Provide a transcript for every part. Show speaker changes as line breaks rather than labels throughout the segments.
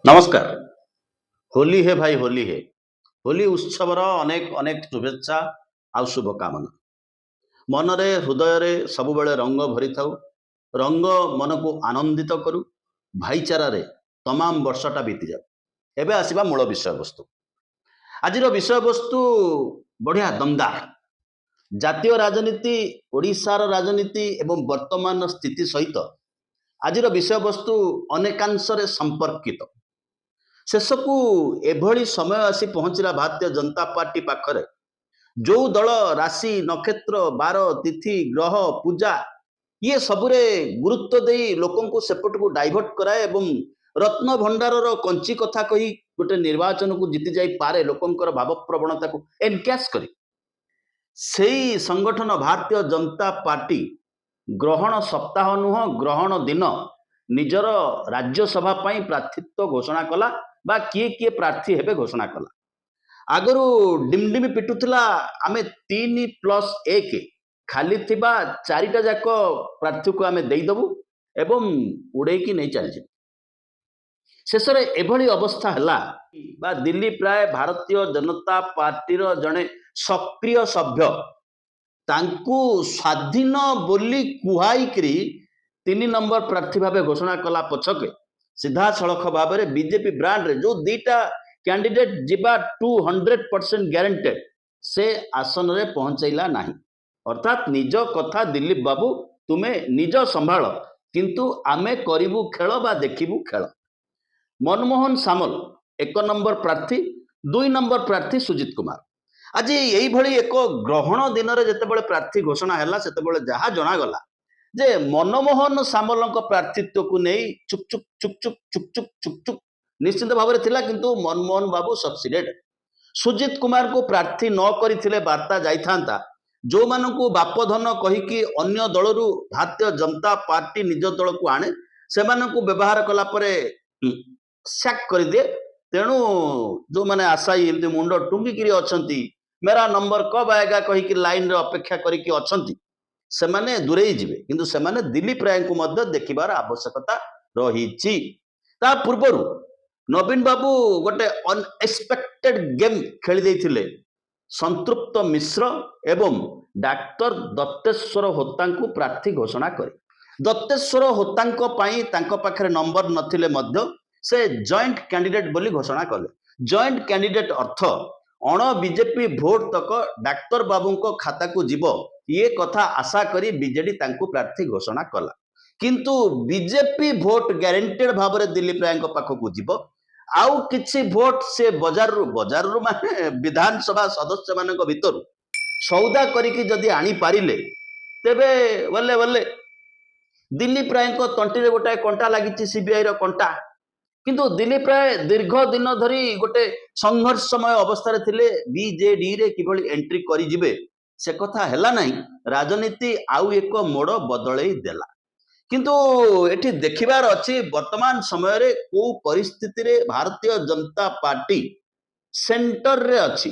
नमस्कार। होली है भाई होली है। होली उत्सवर अनेक अनेक शुभेच्छा आ शुभकामना। मनरे हृदय सबुबले रंग भरी थाउ। रंग मन को आनंदित करू। भाईचारा रे तमाम वर्षटा बीती जाऊ। एबे आसीबा मूल विषय वस्तु। आजिर विषय वस्तु बढ़िया दमदार। जातीय राजनीति, ओडिशार राजनीति एवं वर्तमान स्थिति सहित आजिर विषय वस्तु अनेकांशरे संपर्कित। शेषकू एभली समय आसी पहुंचला भारतीय जनता पार्टी पाखरे जो दल राशि नक्षत्र बार तिथि ग्रह पूजा ये सबुरे गुरुत्व दे लोकों को सेपट को डाइवर्ट कराए एवं रत्न भंडार कंची कथा कही गोटे निर्वाचन को जीति जाई पारे लोकंकर भाव प्रवणता को एनकैश करी सेई संगठन भारतीय जनता पार्टी ग्रहण सप्ताह नुह ग्रहण दिन निजर राज्यसभा प्रार्थित्व घोषणा कला बा किए किए प्रार्थी हेबे घोषणा कला। आगरू डिमडिम पिटुला आमे 3+1 खाली थिबा चारिटा जाक प्रार्थी को आमे देइदबु एवं उड़ेकी नहीं चलछि। शेषरे एभली अवस्था हला बा दिल्ली प्राय भारतीय जनता पार्टीर जड़े सक्रिय सभ्य तांकू स्वाधीन बोली कुहाईकरी 3 नंबर प्रार्थी भाव घोषणा कला पछके सीधा सड़क भाव में बीजेपी ब्रांड रे जो दीटा कैंडिडेट जीवा 200% ग्यारंटेड से आसन रे पहुंचैला नहीं। अर्थात निज कथा दिलीप बाबू तुम्हें निज संभाल किंतु आमे करिबू खेल बा देखिबू खेल। मनमोहन सामल 1 नंबर प्रार्थी, 2 नंबर प्रार्थी सुजित कुमार। आज यही भली एक ग्रहण दिन रे जेतेबेले प्रार्थी घोषणा हैला सेतेबेले जहा जणा गला जे मनमोहन सामल प्रार्थित्व को नहीं चुक चुक चुक चुक चुक चुक चुक चुक निश्चित भाव में थिला किंतु मनमोहन बाबू सक्सीडेड। सुजित कुमार को प्रार्थी न करथिले वार्ता जाइथांता जो मानकू बापधन कहीकि अन्य दलरू भारतीय जनता पार्टी निज दल को आने से मानकू व्यवहार कला परे सैक कर दिए। तेणु जो माने आशायी एमती मुंड टुंगिकिरी अछंती मेरा नंबर कब आएगा कहीकि लाइन रे अपेक्षा करिकि अछंती से माने दूरे जीवे किंतु से माने दिलीप राय को मध्य देखिबार आवश्यकता रही। ता पूर्वरु नवीन बाबू गोटे अनएक्सपेक्टेड गेम खेली देथिले संतृप्त मिश्र एवं डाक्टर दत्तेश्वर होता को प्रार्थी घोषणा करे। दत्तेश्वर होता पाखरे नंबर नथिले मध्य से जॉइंट कैंडिडेट बोली घोषणा कले। जॉइंट कैंडिडेट अर्थ अण बीजेपी भोट तक डाक्टर बाबू को खाता को जीव ये कथा आशा करी बीजेडी तांकू प्रार्थी घोषणा कला किंतु बीजेपी भोट ग्यारंटेड भाव में दिलीप राय पाखक जीव आउ किछि भोट से बजार रु माने विधानसभा सदस्य मान भीतर सौदा करिकी जदि आनी पारिले तेबे बल्ले बल्ले दिलीप राय तंटी गोटे कंटा लगी सीबीआई रो कंटा किंतु दिलीप राय दीर्घ दिन धरी गोटे संघर्षमय अवस्था थिले बीजेडी रे किभली एंट्री करि जिबे से कथा हैला नहीं। राजनीति आउ एक मोड़ बदलई देला किंतु एठी देखिबार अछि वर्तमान समय रे को परिस्थिति रे भारतीय जनता पार्टी सेंटर रे अछि।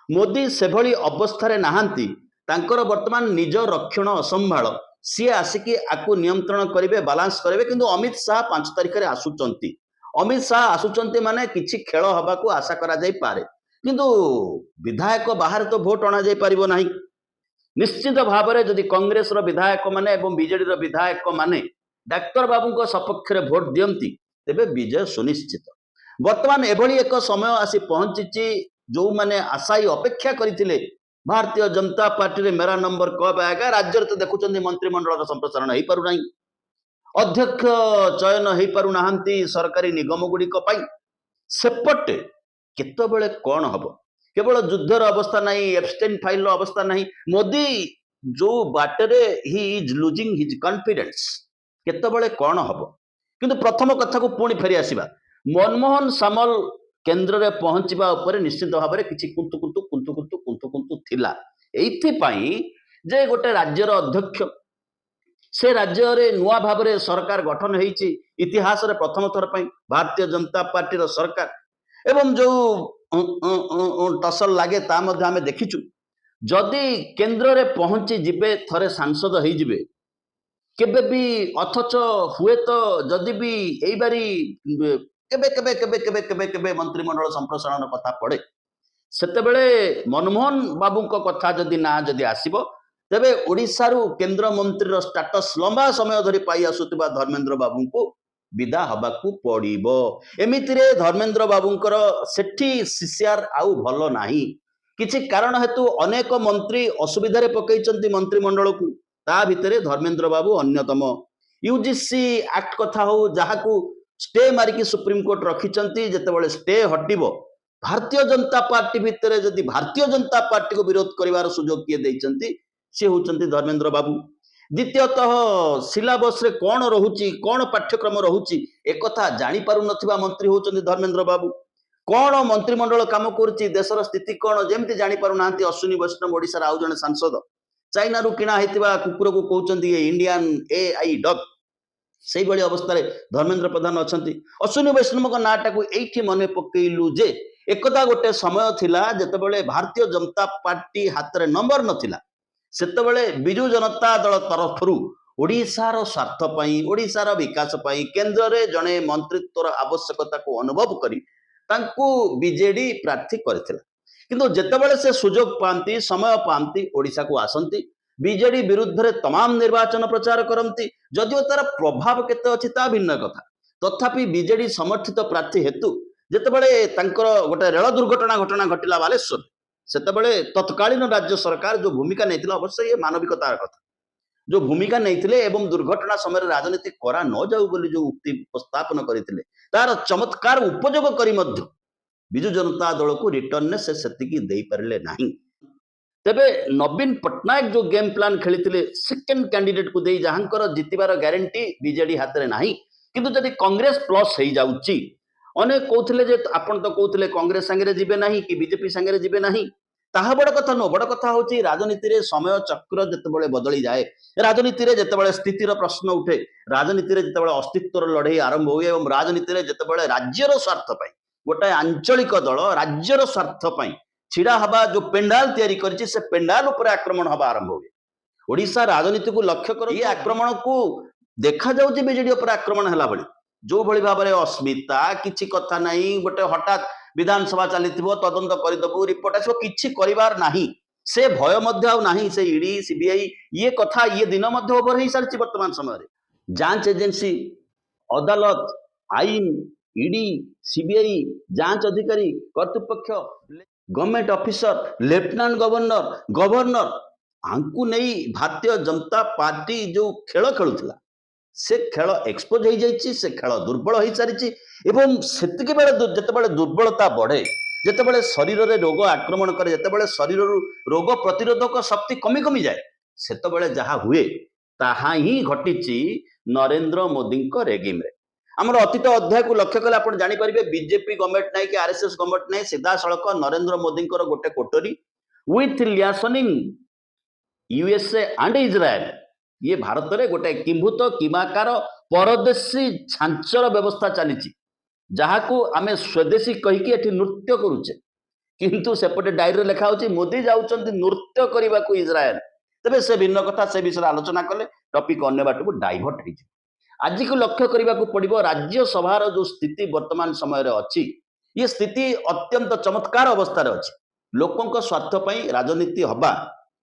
मोदी से भली अवस्था रे नाहंती तांकर वर्तमान निज रक्षण असंभाळ सी आसिकी आकु नियंत्रण करिवे बैलेंस करिवे किंतु अमित शाह 5 तारिख रे आसुचंती। अमित शाह आसुचंती माने किछि खेल हबा को आशा करा जाई पारे किंतु विधायक बाहर तो वोट अणा जाई परिबो नाही। निश्चित भाव में जदि कांग्रेस विधायक माने एवं बीजेडी विधायक माने डाक्टर बाबू को सपक्ष में भोट दियंती तेबे विजय सुनिश्चित। वर्तमान एभली एक समय आसी पहुंची जो माने आशायी अपेक्षा करथिले भारतीय जनता पार्टी रे मेरा नंबर कब आएगा। राज्य तो देखुचंदी मंत्रिमंडल संप्रसारण हो पारु नाही, अध्यक्ष चयन हो पारु नाहंती सरकारी निगम गुड़िक सेपटे केतबेले कौन हबो केवल युद्धर अवस्था नहीं, एब्स्टेन फाइल अवस्था नहीं। मोदी जो बाटरे he is losing his confidence केतबेले कौन हबो किंतु प्रथम कथा को पुणी फेरी आसीबा मनमोहन सामल केंद्र रे पहुंचीबा ऊपर निश्चित भाव में किछि कुंतु कुंतु कुंतु कुंतु कुंतु कुंतु थिला। एइथि पई जे गोटे राज्यर अध्यक्ष से राज्य रे नुआ भाव में सरकार गठन होईछि इतिहास रे प्रथम थर पई भारतीय जनता पार्टी रो सरकार एवं जो टसल लगे ता मध्य आमे देखिचु जदि केंद्र रे पहुंची जिबे थरे सांसद हो जिबे केबे भी अथच हुए तो जदि भी एई बारी केबे केबे केबे केबे केबे केबे मंत्रिमंडल संप्रसारण कथा पड़े सेतेबेले मनमोहन बाबूଙ୍କ कथा जदि ना जदि आसीबो तेबे ओडिशारू केंद्र मंत्री स्टाटस लंबा समय धरी पाई आसुतिबा धर्मेंद्र बाबू को विदा हबाकू पड़िबो। एमितिरे धर्मेंद्र बाबूंकर सेठी सीसीआर आउ भलो नाही किछि कारण हेतु अनेक मंत्री असुविधारे पकैचंती मंत्रिमंडल को ता भितरे धर्मेंद्र बाबू अन्यतम। यूजीसी एक्ट कथा हो जहाकू stay मारिकी supreme court रखिचंती जेतेबेले stay हटिबो Bharatiya Janata party भितर जदि भारतीय जनता पार्टी को विरोध करिवार सुजोग किए देइचंती से होचंती धर्मेंद्र बाबू। द्वितीयतः सिलाबस रे कौन रहुची कौन पाठ्यक्रम रहुची एक कथा जानी पारु नथिबा मंत्री होचंती धर्मेंद्र बाबू। कौन मंत्रिमंडल काम करुची देशर स्थिति कौन जेमती जानी पारु नांती अश्विनी वैष्णव ओडिसा रा आउ जने सांसद चाइना रु किना हेतिबा कुकुर को कहउचंती इंडियन एआई डॉग से भली अवस्था धर्मेंद्र प्रधान अच्छा अश्विनी वैष्णव नाटा को एठी मने पकेलु जे एकदा गोटे समय थिला जेतेबेले भारतीय जनता पार्टी हाथ रे नंबर नथिला सेतेबेले बिजु जनता दल तरफरु ओडिशार स्वार्थ पई ओडिशार विकास पई केंद्र रे जणे मंत्रित्वर आवश्यकता को अनुभव करी तांकू बीजेडी प्रार्थी करथिला किंतु जेतेबेले से सुजोग पांती समय पांती ओडिशा को आसंती बीजेडी विरुद्ध रे तमाम निर्वाचन प्रचार करती जदिओ तार प्रभाव केते अछि ता भिन्न कथा तथापि बीजेडी समर्थित प्रार्थी हेतु जेतेबेले तांकर गोटे रेल दुर्घटना घटना घटिला बालेश्वर सेतेबेले तत्कालीन राज्य सरकार जो भूमिका नैथिला अवश्य ये मानविकतार कथा जो भूमिका नैथिले एवं दुर्घटना समय राजनीति करा न जाऊ बोली जो उक्ति उपस्थापन करथिले तार चमत्कार उपयोग करी मध्य बिजु जनता दल को रिटर्न से सेतिकी देई परले नाही। तेबे नवीन पट्टनायक जो गेम प्लान खेली सेकेंड कैंडिडेट को दे जहांकर जितबार ग्यारंटी बीजेडी हाथ में नाही किंतु जदि कांग्रेस प्लस हो जाउची अनेक कहते जे आपण तो कहते कांग्रेस सांगे जीवे नाही कि बीजेपी सांगे जीवे नाही ताहा बड़ कथा नो बड़ कथा होची राजनीति रे समय चक्र जेतेबेले बदली जाए राजनीति रे जेतेबेले स्थितिर प्रश्न उठे राजनीति रे जेतेबेले अस्तित्वर लड़ाई आरंभ हुए एवं राजनीति रे जेतेबेले राज्यर स्वार्थ पाई गोटे आंचलिक दल राज्यर स्वार्थ पाई छिड़ा हवा जो पेंडाल तैयारी करिछि से पेंडाल ऊपर आक्रमण हवा आरंभ हुए ओडिशा राजनीति को लक्ष्य कर ये आक्रमण को देखा जाउछि बीजेडी ऊपर आक्रमण हला भली जो भली भाव में अस्मिता किछि कथा नहीं गोटे हठात विधानसभा चलीथिबो तदंत करदेबू रिपोर्ट आसो किछि करिवार नाही से भय मध्य आउ नाही से ईडी सीबीआई ये कथा ये दिन मध्य ओवर हो सारी वर्तमान समय जांच एजेंसी अदालत आईन ईडी सीबीआई जांच अधिकारी कर्तृपक्ष government officer lieutenant governor governor आंकु नहीं भारतीय जनता पार्टी जो खेल खेलुला से खेल एक्सपोज हो जाइए से खेल दुर्बल हो सारी एवं सेतिके बेले जेतेबेले दुर्बलता बढ़े जेतेबेले शरीर में रोग आक्रमण करे जेतेबेले शरीर रोग प्रतिरोधक शक्ति कमी कमी जाए सेतेबेले जहा हुए ताहा ही घटिची नरेंद्र मोदी रेगिम रे आमर अतीत अध्याय को लक्ष्य कले आप जापर बीजेपी गवर्नमेंट नहीं कि आरएसएस गवर्नमेंट नहीं सीधा सड़क नरेंद्र मोदी गोटे कोटरी विथ लियासनिंग यूएसए एंड इज्राएल ये भारत में गोटे किंभूत किमाकार परदेशी छांचर व्यवस्था चली जहाँ को आम स्वदेशी कहीकि एठी नृत्य करुचे किंतु सेपटे डायरी लिखा होची मोदी जाउचंती नृत्य करने को इज्राएल तेबे से भिन्न कथा से विषय आलोचना कले टॉपिक अन्य बाट को डाइवर्ट हो आज को लक्ष्य करने को पड़ो राज्यसभार जो स्थिति वर्तमान समय अच्छी ये स्थिति अत्यंत चमत्कार अवस्था अच्छी लोकों स्वार्थ पर राजनीति हवा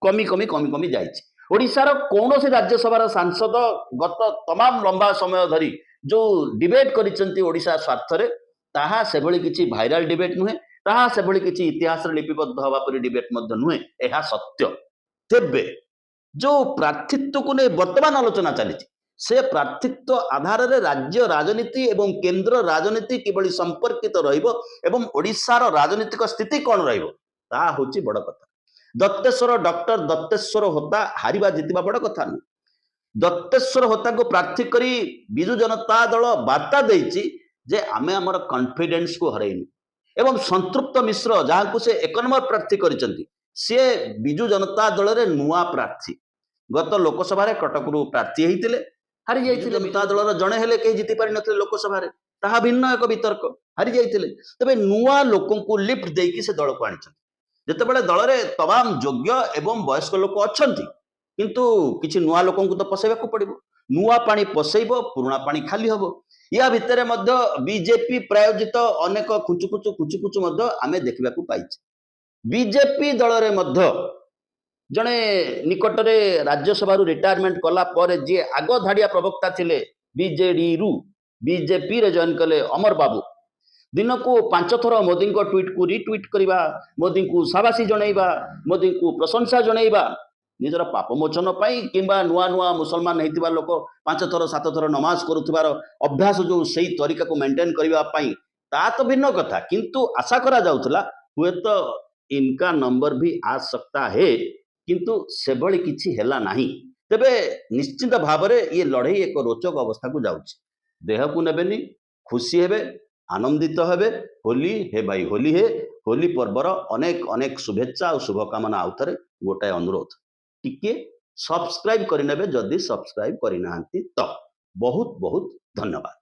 कमी कमी कमी कमी जाइए ओडिशार कौन राज्यसभार सांसद गत तमाम लंबा समय धरी जो डिबेट करिसेंती ओडिशा स्वार्थ रे ताहा से भली किछि भाइराल डिबेट नुहे ताहा से भली किछि इतिहास रे लिपिबद्ध हवा परि डिबेट मध्य नुहे एहा सत्य तेबे जो प्रार्थित्व को ने वर्तमान आलोचना चली से प्रार्थित्व आधार रे राज्य राजनीति एवं केंद्र राजनीति किबळी संपर्कित रहिबो एवं ओडिशार राजनीतिक स्थिति कोन रहिबो ता होची बड़ कथा दत्तेश्वर डॉक्टर दत्तेश्वर होता हारिबा जितिबा बड़ कथा न दत्तेश्वर होता को प्रार्थी करी बिजु जनता दल वार्ता देछि जे आमे हमर कॉन्फिडेंस को हरैनी एवं संतृप्त मिश्र जहाँ को से एक नंबर प्रार्थी करिसेंती से बिजु जनता दल रे नुआ प्रार्थी गत लोकसभा रे कटक रु प्रार्थी हेतिले हारि जाइथिले जनता दल रे जणे हेले के जिति पारि नथिले लोकसभा रे ताहा भिन्न एक वितर्क हारि जाइथिले तबे नुआ लोकन को लिफ्ट देकी से दल को आनिछन जेतेबेले दल रे तमाम योग्य एवं वयस्क लोक अछंती किंतु किछि नुआ लोकन को तो पसेबा को पड़िबो नुआ पानी पसेइबो पुराना पानी खाली हबो या भितर बीजेपी प्रायोजित अनेक खुचुखुचु आम देखा पाई बीजेपी दल रे जड़े निकटरे राज्यसभा रिटायरमेंट कला पर जी आग धाड़िया प्रवक्ता थिले बीजेडी रु बीजेपी रे जॉइन कले अमर बाबू दिन को 5 थर मोदी को ट्वीट को रिट्वीट करवा मोदी को शाबाशी जनइबा मोदी को प्रशंसा जनइबा निजर पापमोचन किंबा नुआ नुआ मुसलमान होता लोक 5 थर 7 थर नमाज करुवार अभ्यास जो से तरीका को मेंटेन करने ता तो भिन्न कथा किंतु आशा करा जाउतला हुए तो इनका नंबर भी आ सकता है किंतु सेभली किछि हेला नाही तेबे निश्चित भाव में ये लड़ई एक रोचक अवस्था को जाउछि देह को नेबेनी खुशी हेबे आनंदित हेबे होली हे भाई होली पर्वर अनेक अनेक शुभेच्छा और शुभकामना आउथरे गोटाए अनुरोध टिके सब्सक्राइब करनेबे जदि सब्सक्राइब करिनांती तो बहुत बहुत धन्यवाद।